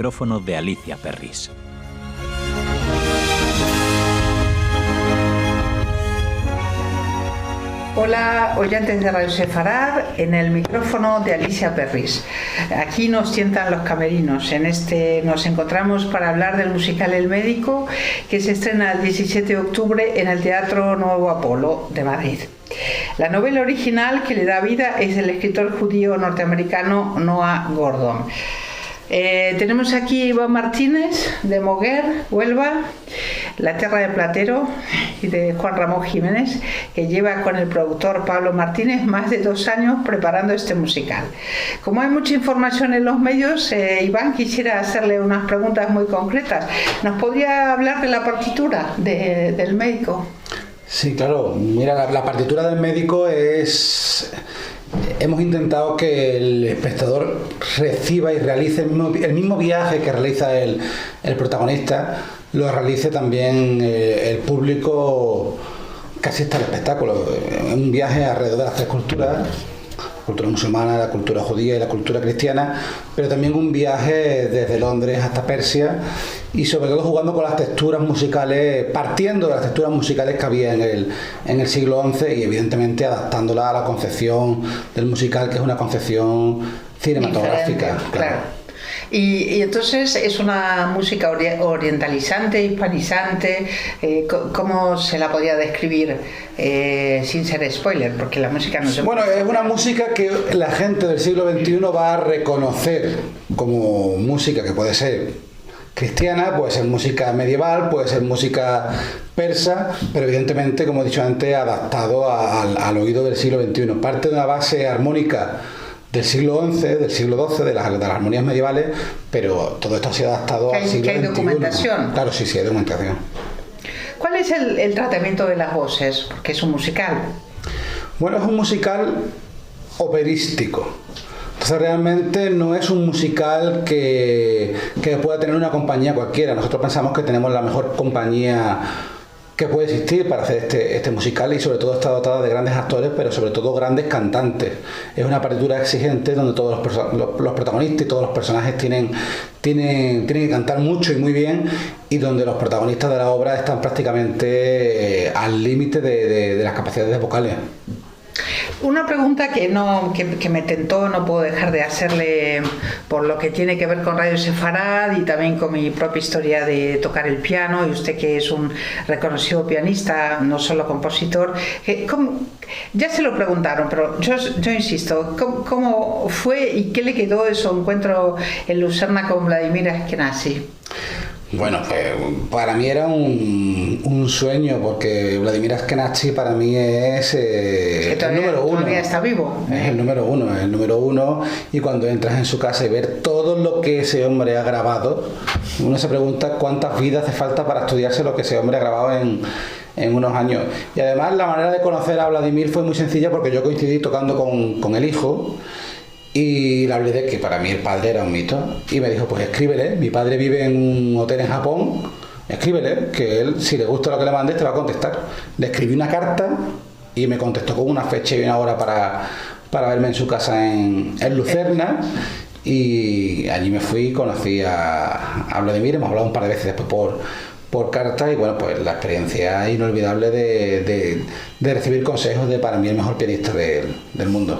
micrófono de Alicia Perris. Hola, oyentes de Radio Sefarad, en el micrófono de Alicia Perris. Aquí nos sientan los camerinos. Nos encontramos para hablar del musical El Médico, que se estrena el 17 de octubre en el Teatro Nuevo Apolo de Madrid. La novela original que le da vida es del escritor judío norteamericano Noah Gordon. Tenemos aquí a Iván Martínez de Moguer, Huelva, La Tierra de Platero, y de Juan Ramón Jiménez, que lleva con el productor Pablo Martínez más de 2 años preparando este musical. Como hay mucha información en los medios, Iván, quisiera hacerle unas preguntas muy concretas. ¿Nos podría hablar de la partitura del Médico? Sí, claro. Mira, la partitura del Médico es... Hemos intentado que el espectador reciba y realice el mismo viaje que realiza el protagonista, lo realice también el público que asiste al espectáculo. Un viaje alrededor de las 3 culturas, la cultura musulmana, la cultura judía y la cultura cristiana, pero también un viaje desde Londres hasta Persia, y sobre todo jugando con las texturas musicales, partiendo de las texturas musicales que había en el siglo XI y evidentemente adaptándola a la concepción del musical, que es una concepción cinematográfica. Claro. Y entonces es una música orientalizante, hispanizante. ¿Cómo se la podía describir sin ser spoiler? Porque la música no se... Bueno, es una música que la gente del siglo XXI va a reconocer como música que puede ser cristiana, puede ser música medieval, puede ser música persa, pero evidentemente, como he dicho antes, adaptado al oído del siglo XXI. Parte de una base armónica del siglo XI, del siglo XII, de las armonías medievales, pero todo esto ha sido adaptado al siglo XXI. ¿Hay documentación? Claro, sí, hay documentación. ¿Cuál es el tratamiento de las voces? Porque es un musical. Bueno, es un musical operístico. Entonces realmente no es un musical que pueda tener una compañía cualquiera. Nosotros pensamos que tenemos la mejor compañía que puede existir para hacer este musical, y sobre todo está dotada de grandes actores, pero sobre todo grandes cantantes. Es una partitura exigente donde todos los protagonistas y todos los personajes tienen que cantar mucho y muy bien, y donde los protagonistas de la obra están prácticamente al límite de las capacidades vocales. Una pregunta que me tentó, no puedo dejar de hacerle, por lo que tiene que ver con Radio Sefarad y también con mi propia historia de tocar el piano, y usted que es un reconocido pianista, no solo compositor. Ya se lo preguntaron, pero yo insisto, ¿cómo fue y qué le quedó de su encuentro en Lucerna con Vladimir Ashkenazy? Bueno, pues para mí era un sueño, porque Vladimir Ashkenazy para mí es el número uno. Todavía está vivo. Es el número uno, y cuando entras en su casa y ver todo lo que ese hombre ha grabado, uno se pregunta cuántas vidas hace falta para estudiarse lo que ese hombre ha grabado en unos años. Y además la manera de conocer a Vladimir fue muy sencilla, porque yo coincidí tocando con el hijo, y le hablé de que para mí el padre era un mito, y me dijo, pues escríbele, mi padre vive en un hotel en Japón, escríbele, que él, si le gusta lo que le mandes, te va a contestar. Le escribí una carta y me contestó con una fecha y una hora para verme en su casa en Lucerna, y allí me fui, conocí a Vladimir, hemos hablado un par de veces después por carta, y bueno, pues la experiencia inolvidable de recibir consejos de, para mí, el mejor pianista del mundo.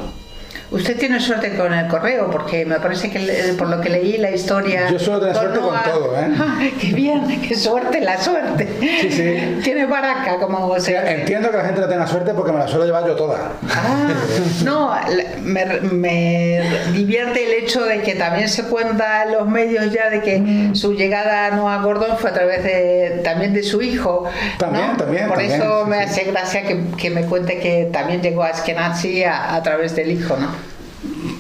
Usted tiene suerte con el correo, porque me parece que por lo que leí la historia... Yo suelo tener suerte con todo, ¿eh? ¡Qué bien! ¡Qué suerte! ¡La suerte! Sí. Tiene baraca, como se... Entiendo que la gente no tenga suerte, porque me la suelo llevar yo toda. No, me divierte el hecho de que también se cuenta en los medios ya de que su llegada a Noah Gordon fue a través también de su hijo. También. Por eso me hace gracia que me cuente que también llegó a Ashkenazy a través del hijo, ¿no?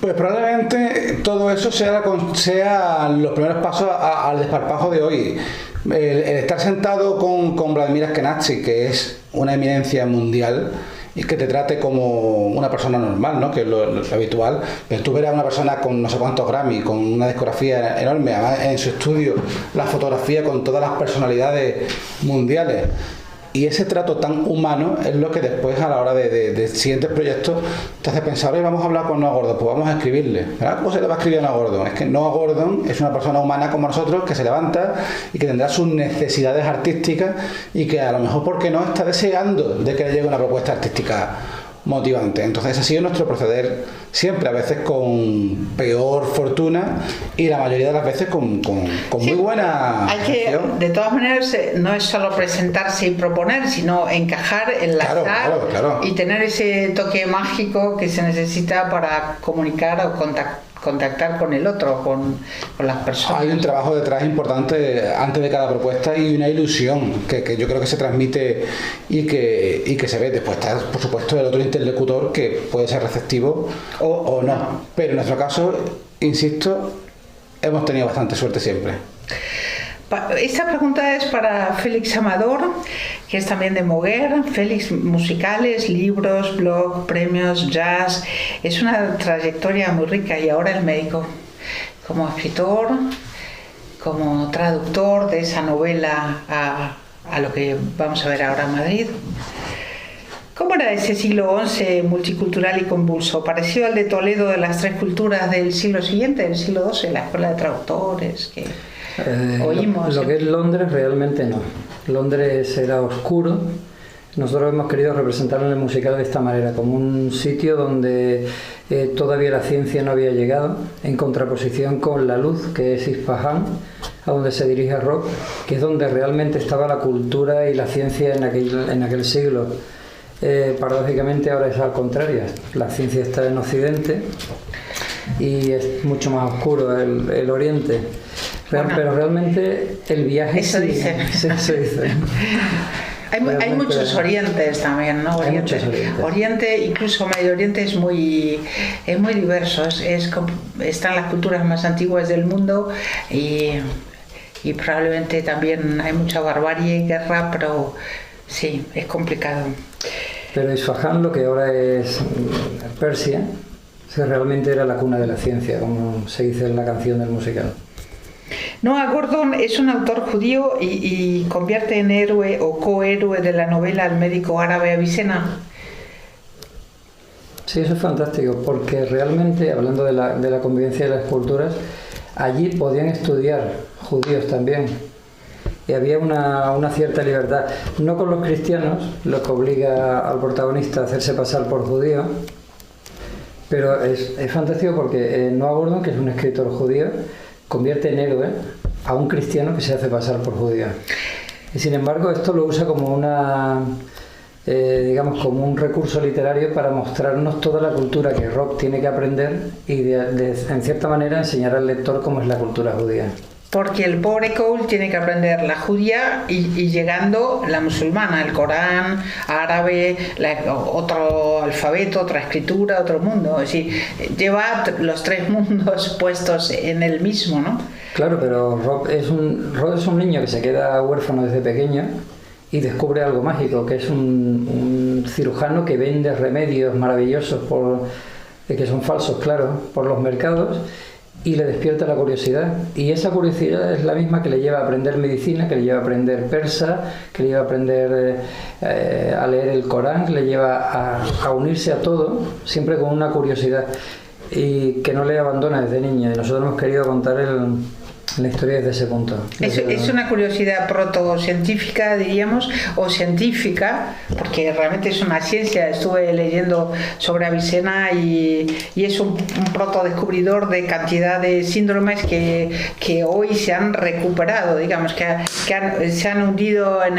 Pues probablemente todo eso sea los primeros pasos al desparpajo de hoy. El estar sentado con Vladimir Ashkenazy, que es una eminencia mundial, y que te trate como una persona normal, ¿no? Que es lo habitual. Pero tú verás a una persona con no sé cuántos Grammy, con una discografía enorme, además en su estudio, la fotografía con todas las personalidades mundiales. Y ese trato tan humano es lo que después, a la hora de siguientes proyectos, te hace pensar, oye, vamos a hablar con Noah Gordon, pues vamos a escribirle. ¿Verdad? ¿Cómo se le va a escribir a Noah Gordon? Es que Noah Gordon es una persona humana como nosotros, que se levanta y que tendrá sus necesidades artísticas y que a lo mejor, ¿por qué no?, está deseando de que le llegue una propuesta artística motivante. Entonces ha sido nuestro proceder siempre, a veces con peor fortuna y la mayoría de las veces con muy buena acción. De todas maneras, no es solo presentarse y proponer, sino encajar, enlazar claro. Y tener ese toque mágico que se necesita para comunicar o contactar con el otro, con las personas. Hay un trabajo detrás importante antes de cada propuesta y una ilusión que yo creo que se transmite y que se ve. Después está, por supuesto, el otro interlocutor que puede ser receptivo o no. Pero en nuestro caso, insisto, hemos tenido bastante suerte siempre. Esta pregunta es para Félix Amador, que es también de Moguer. Félix, musicales, libros, blog, premios, jazz. Es una trayectoria muy rica. Y ahora el médico, como escritor, como traductor de esa novela a lo que vamos a ver ahora en Madrid. ¿Cómo era ese siglo XI multicultural y convulso? ¿Parecido al de Toledo de las tres culturas del siglo siguiente, del siglo XII, la escuela de traductores que oímos? Lo que es Londres realmente no. Londres era oscuro. Nosotros hemos querido representarlo en el musical de esta manera, como un sitio donde todavía la ciencia no había llegado, en contraposición con la luz, que es Isfahan, a donde se dirige Rob, que es donde realmente estaba la cultura y la ciencia en aquel siglo. Paradójicamente ahora es al contrario, la ciencia está en Occidente y es mucho más oscuro el Oriente. Pero realmente el viaje eso sí, dice. Se dice. Hay muchos orientes también, ¿no? Oriente, incluso Medio Oriente es muy diverso, están las culturas más antiguas del mundo y probablemente también hay mucha barbarie y guerra, pero sí, es complicado. Pero Isfahan, lo que ahora es Persia, realmente era la cuna de la ciencia, como se dice en la canción del musical. Noah Gordon es un autor judío y convierte en héroe o cohéroe de la novela al médico árabe Avicena. Sí, eso es fantástico, porque realmente, hablando de la convivencia de las culturas, allí podían estudiar judíos también. Y había una cierta libertad, no con los cristianos, lo que obliga al protagonista a hacerse pasar por judío, pero es fantástico porque Noah Gordon, que es un escritor judío, convierte en héroe a un cristiano que se hace pasar por judío. Y sin embargo, esto lo usa como como un recurso literario para mostrarnos toda la cultura que Rob tiene que aprender y en cierta manera enseñar al lector cómo es la cultura judía. Porque el pobre Cole tiene que aprender la judía y llegando la musulmana, el Corán, árabe, otro alfabeto, otra escritura, otro mundo. Es decir, lleva los tres mundos puestos en el mismo, ¿no? Claro, pero Rob es un niño que se queda huérfano desde pequeño y descubre algo mágico, que es un cirujano que vende remedios maravillosos que son falsos, claro, por los mercados. Y le despierta la curiosidad, y esa curiosidad es la misma que le lleva a aprender medicina, que le lleva a aprender persa, que le lleva a aprender a leer el Corán, que le lleva a unirse a todo, siempre con una curiosidad, y que no le abandona desde niño. Y nosotros hemos querido contar la historia desde ese punto. Es una curiosidad protocientífica, diríamos, o científica, porque realmente es una ciencia. Estuve leyendo sobre Avicena y es un protodescubridor de cantidad de síndromes que hoy se han recuperado, digamos, se han hundido en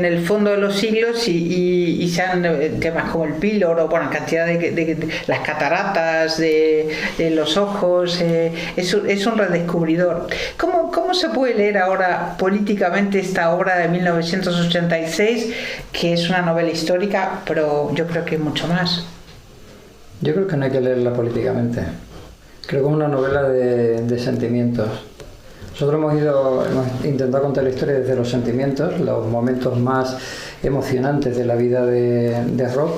el fondo de los siglos y se han, temas como el píloro, cantidad de las cataratas de los ojos, es un redescubridor. ¿Cómo se puede leer ahora políticamente esta obra de 1986, que es una novela histórica, pero yo creo que mucho más? Yo creo que no hay que leerla políticamente. Creo que es una novela de sentimientos. Nosotros hemos intentado contar la historia desde los sentimientos, los momentos más emocionantes de la vida de Rob,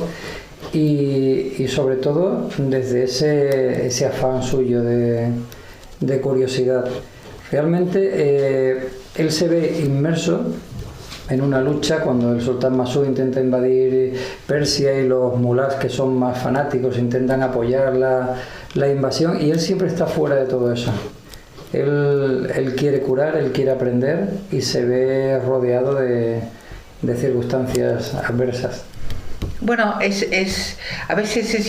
y sobre todo desde ese afán suyo de curiosidad. Realmente él se ve inmerso en una lucha cuando el sultán Masud intenta invadir Persia y los mulás, que son más fanáticos, intentan apoyar la invasión, y él siempre está fuera de todo eso. Él quiere curar, él quiere aprender y se ve rodeado de circunstancias adversas. Bueno, a veces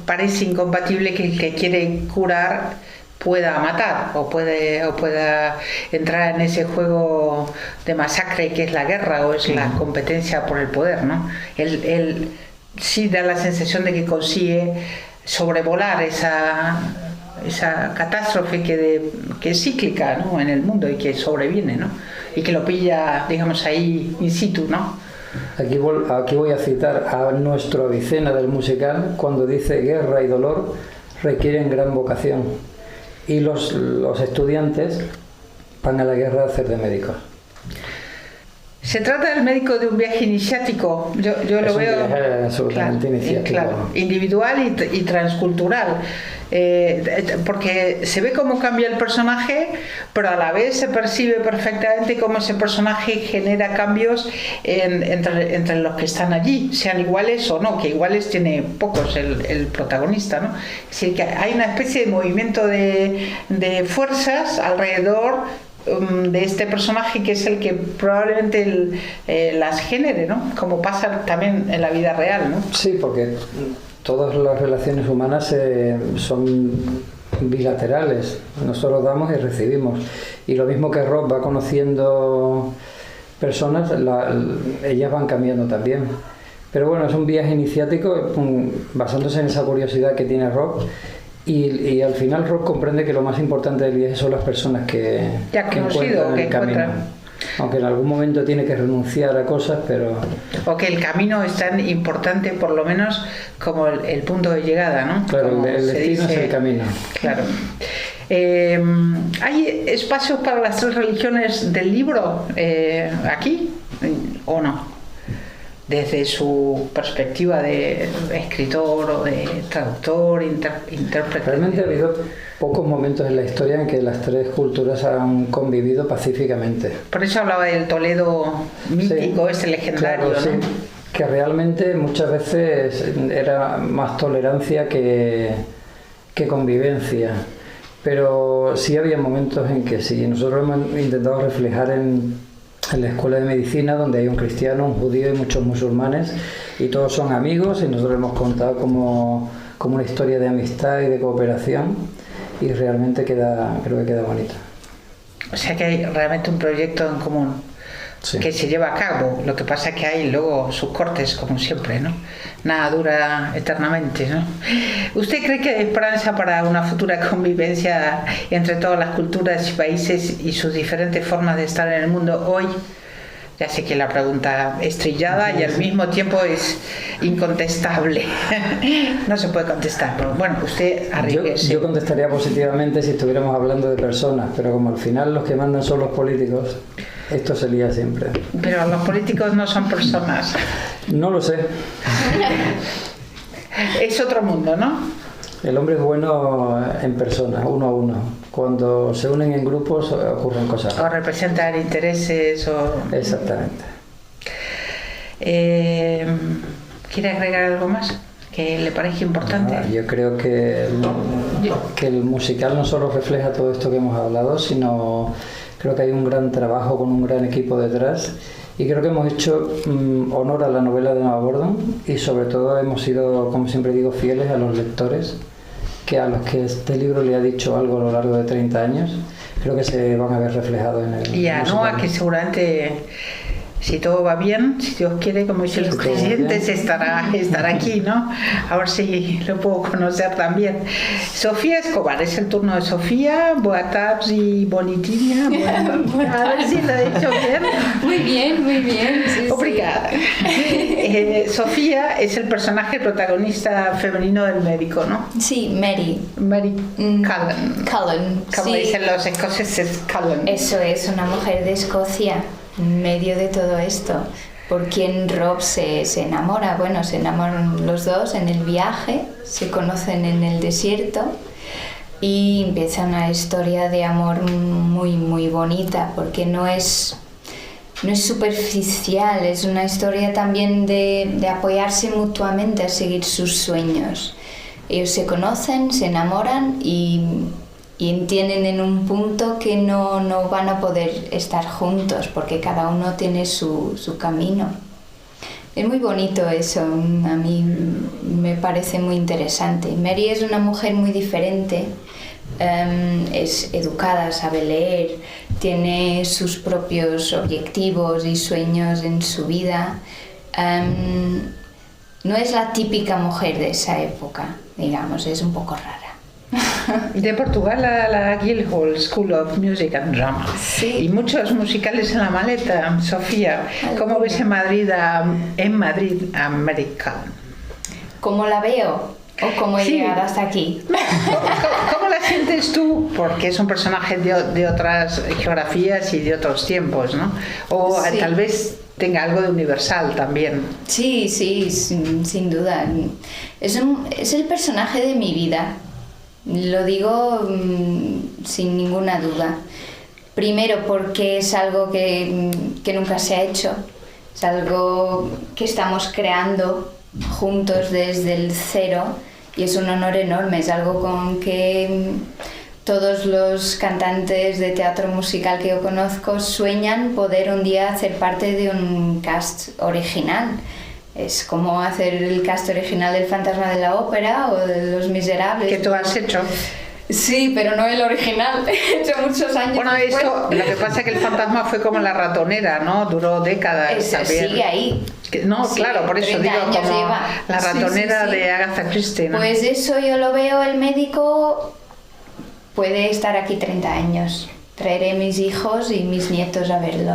parece incompatible que el que quiere curar pueda matar o pueda entrar en ese juego de masacre que es la guerra o es la competencia por el poder, ¿no? Él sí da la sensación de que consigue sobrevolar esa catástrofe que es cíclica, ¿no?, en el mundo y que sobreviene, ¿no?, y que lo pilla, digamos, ahí in situ, ¿no? Aquí voy a citar a nuestro Avicena del musical cuando dice: guerra y dolor requieren gran vocación, y los estudiantes van a la guerra a hacer de médicos. Se trata del médico de un viaje iniciático, yo lo veo absolutamente iniciático, claro, individual y transcultural, porque se ve cómo cambia el personaje, pero a la vez se percibe perfectamente cómo ese personaje genera cambios entre los que están allí, sean iguales o no, que iguales tiene pocos el protagonista, ¿no? Es decir, que hay una especie de movimiento de fuerzas alrededor de este personaje, que es el que probablemente las genere, ¿no?, como pasa también en la vida real, ¿no? Sí, porque todas las relaciones humanas son bilaterales, nosotros damos y recibimos, y lo mismo que Rob va conociendo personas, ellas van cambiando también. Pero bueno, es un viaje iniciático basándose en esa curiosidad que tiene Rob. Y al final Rob comprende que lo más importante del viaje son las personas que encuentran el camino. Aunque en algún momento tiene que renunciar a cosas, pero... O que el camino es tan importante, por lo menos, como el punto de llegada, ¿no? Claro, el destino es el camino. Claro. ¿Hay espacios para las tres religiones del libro aquí o no? Desde su perspectiva de escritor o de traductor, intérprete. Realmente ha habido pocos momentos en la historia en que las tres culturas han convivido pacíficamente. Por eso hablaba del Toledo mítico, ese legendario, claro, ¿no? Sí, que realmente muchas veces era más tolerancia que convivencia. Pero sí había momentos en que sí. Nosotros hemos intentado reflejar en la escuela de medicina, donde hay un cristiano, un judío y muchos musulmanes, y todos son amigos, y nosotros hemos contado como una historia de amistad y de cooperación, y realmente creo que queda bonito. O sea que hay realmente un proyecto en común, sí, que se lleva a cabo. Lo que pasa es que hay luego sus cortes, como siempre, ¿no? Nada dura eternamente, ¿no? ¿Usted cree que hay esperanza para una futura convivencia entre todas las culturas y países y sus diferentes formas de estar en el mundo hoy? Ya sé que la pregunta es trillada y al mismo tiempo es incontestable. No se puede contestar, pero bueno, usted arriesgue. Yo contestaría positivamente si estuviéramos hablando de personas, pero como al final los que mandan son los políticos, esto se lía siempre. Pero los políticos no son personas. No lo sé. Es otro mundo, ¿no? El hombre es bueno en persona, uno a uno. Cuando se unen en grupos ocurren cosas. O representan intereses o... Exactamente. ¿Quiere agregar algo más que le parezca importante? Yo creo que el musical no solo refleja todo esto que hemos hablado, sino creo que hay un gran trabajo con un gran equipo detrás. Y creo que hemos hecho honor a la novela de Noah Gordon, y sobre todo hemos sido, como siempre digo, fieles a los lectores, que a los que este libro le ha dicho algo a lo largo de 30 años, creo que se van a ver reflejados en el... Y a Noah, que seguramente, si todo va bien, si Dios quiere, como dicen los creyentes, estará aquí, ¿no? A ver si lo puedo conocer también. Sofía Escobar, es el turno de Sofía. Boa tarde y bonitinha. A ver si lo he dicho bien. Muy bien. Sí, obrigada. Sí. Sofía es el personaje protagonista femenino del médico, ¿no? Sí, Mary Cullen. Como sí. Dicen los escoceses, Cullen. Eso es, una mujer de Escocia, en medio de todo esto, por quien Rob se enamora. Bueno, se enamoran los dos en el viaje, se conocen en el desierto y empieza una historia de amor muy, muy bonita, porque no es no es superficial, es una historia también de apoyarse mutuamente a seguir sus sueños. Ellos se conocen, se enamoran y entienden en un punto que no van a poder estar juntos porque cada uno tiene su camino. Es muy bonito eso, a mí me parece muy interesante. Mary es una mujer muy diferente, es educada, sabe leer, tiene sus propios objetivos y sueños en su vida. No es la típica mujer de esa época, digamos, es un poco rara. De Portugal a la Guildhall School of Music and Drama. Sí. Y muchos musicales en la maleta. Sofía, ¿cómo ves en Madrid América? ¿Cómo la veo? ¿O cómo he llegado hasta aquí? ¿Cómo la sientes tú? Porque es un personaje de otras geografías y de otros tiempos, ¿no? O Sí. tal vez tenga algo de universal también. Sí, sin duda. Es el personaje de mi vida. Lo digo sin ninguna duda. Primero porque es algo que nunca se ha hecho. Es algo que estamos creando juntos desde el cero y es un honor enorme. Es algo con que todos los cantantes de teatro musical que yo conozco sueñan poder un día hacer parte de un cast original. Es como hacer el cast original del Fantasma de la Ópera o de Los Miserables. Que tú has hecho. Sí, pero no el original. He hecho muchos años. Bueno, después. esto, lo que pasa es que el Fantasma fue como la ratonera, ¿no? Duró décadas Eso también. sigue ahí. No, Sí, claro, por eso 30 digo años como lleva. la Sí, ratonera sí, sí. de Agatha Christie, ¿no? Pues eso yo lo veo, el médico puede estar aquí 30 años. Traeré mis hijos y mis nietos a verlo.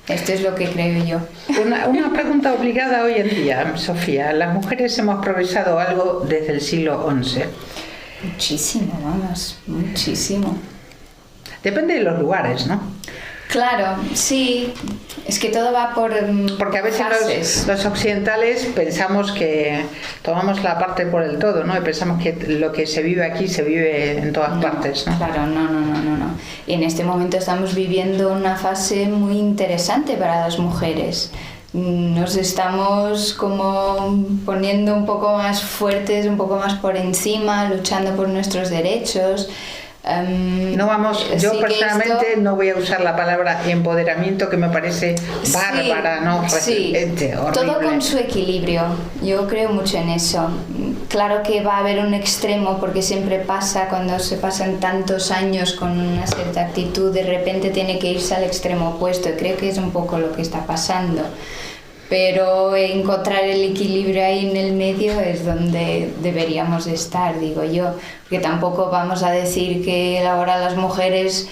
Esto es lo que creo yo. Una pregunta obligada hoy en día, Sofía. ¿Las mujeres hemos progresado algo desde el siglo XI? Muchísimo, vamos, muchísimo. Depende de los lugares, ¿no? Claro, sí. Es que todo va por Porque a veces fases. los occidentales pensamos que tomamos la parte por el todo, ¿no? Y pensamos que lo que se vive aquí se vive en todas partes, ¿no? Claro, no. Y en este momento estamos viviendo una fase muy interesante para las mujeres. Nos estamos como poniendo un poco más fuertes, un poco más por encima, luchando por nuestros derechos. No vamos, yo sí que personalmente esto- no voy a usar la palabra empoderamiento, que me parece bárbara, ¿no? Sí, Horrible. todo con su equilibrio. Yo creo mucho en eso. Claro que va a haber un extremo porque siempre pasa cuando se pasan tantos años con una cierta actitud, de repente tiene que irse al extremo opuesto. Y creo que es un poco lo que está pasando. Pero encontrar el equilibrio ahí en el medio es donde deberíamos estar, digo yo. Porque tampoco vamos a decir que ahora las mujeres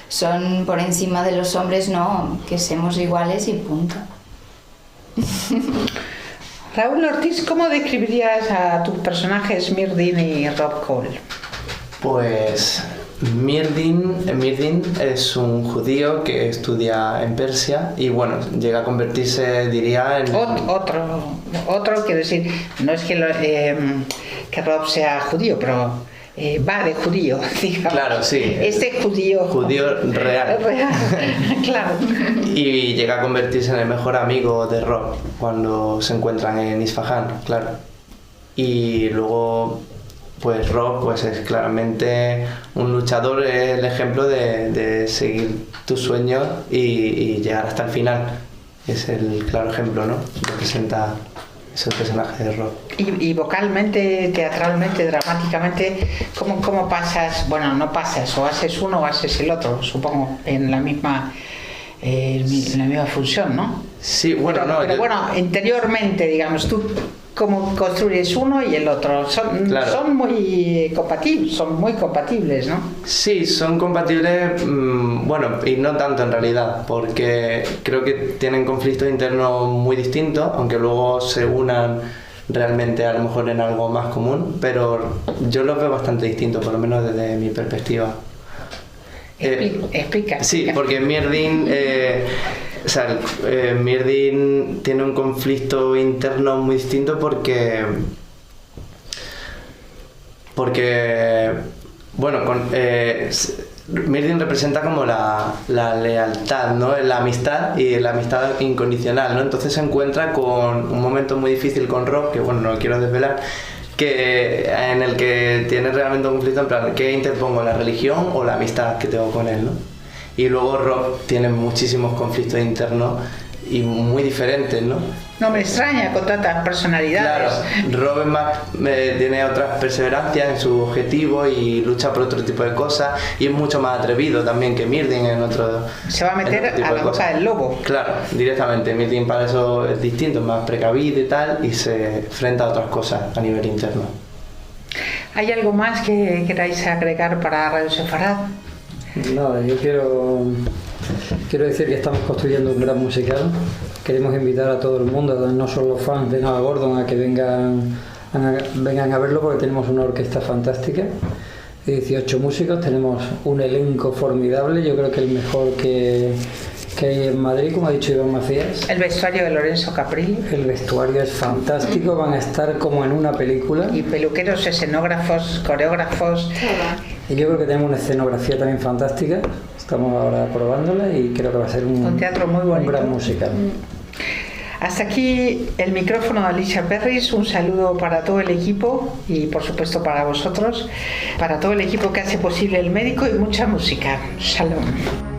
son por encima de los hombres, no, que seamos iguales y punto. Raúl Ortiz, ¿cómo describirías a tus personajes Myrdin y Rob Cole? Pues Myrdin es un judío que estudia en Persia y bueno, llega a convertirse, diría, en... Otro, quiero decir, no es que Rob sea judío, pero va de judío, digamos. Claro, sí. Este judío real. Claro. Y llega a convertirse en el mejor amigo de Rob cuando se encuentran en Isfahan, claro. Y luego, pues Rob pues es claramente un luchador, es el ejemplo de seguir tus sueños y llegar hasta el final. Es el claro ejemplo, ¿no? Representa ese personaje de Rob. Y vocalmente, teatralmente, dramáticamente, ¿cómo pasas? Bueno, no pasas, o haces uno o haces el otro, supongo, en la misma función, ¿no? Sí, bueno, pero bueno, interiormente, digamos, tú cómo construyes uno y el otro. Son muy compatibles, ¿no? Sí, son compatibles, bueno, y no tanto en realidad, porque creo que tienen conflictos internos muy distintos, aunque luego se unan realmente a lo mejor en algo más común, pero yo los veo bastante distintos, por lo menos desde mi perspectiva. Explica. Sí, porque Myrdin, Myrdin tiene un conflicto interno muy distinto porque bueno, Myrdin representa como la lealtad, ¿no? La amistad y la amistad incondicional, ¿no? Entonces se encuentra con un momento muy difícil con Rob, que bueno, no lo quiero desvelar, en el que tiene realmente un conflicto en plan, ¿qué interpongo, la religión o la amistad que tengo con él, ¿no? Y luego Rob tiene muchísimos conflictos internos y muy diferentes, ¿no? No me extraña con tantas personalidades. Claro, Rob es más, tiene otras perseverancias en su objetivo y lucha por otro tipo de cosas y es mucho más atrevido también que Myrdin en otro. Se va a meter a la boca del lobo. Claro, directamente. Myrdin para eso es distinto, es más precavido y tal, y se enfrenta a otras cosas a nivel interno. ¿Hay algo más que queráis agregar para Radio Sefarad? Nada, yo quiero decir que estamos construyendo un gran musical. Queremos invitar a todo el mundo, no solo los fans de Noah Gordon, a que vengan a verlo, porque tenemos una orquesta fantástica de 18 músicos, tenemos un elenco formidable, yo creo que el mejor que hay en Madrid, como ha dicho Iván Macías. El vestuario de Lorenzo Caprilli. El vestuario es fantástico, van a estar como en una película. Y peluqueros, escenógrafos, coreógrafos. Y yo creo que tenemos una escenografía también fantástica, estamos ahora probándola y creo que va a ser un teatro muy bonito. Un gran musical. Hasta aquí el micrófono de Alicia Perris. Un saludo para todo el equipo y por supuesto para vosotros, para todo el equipo que hace posible El Médico y mucha música. Shalom.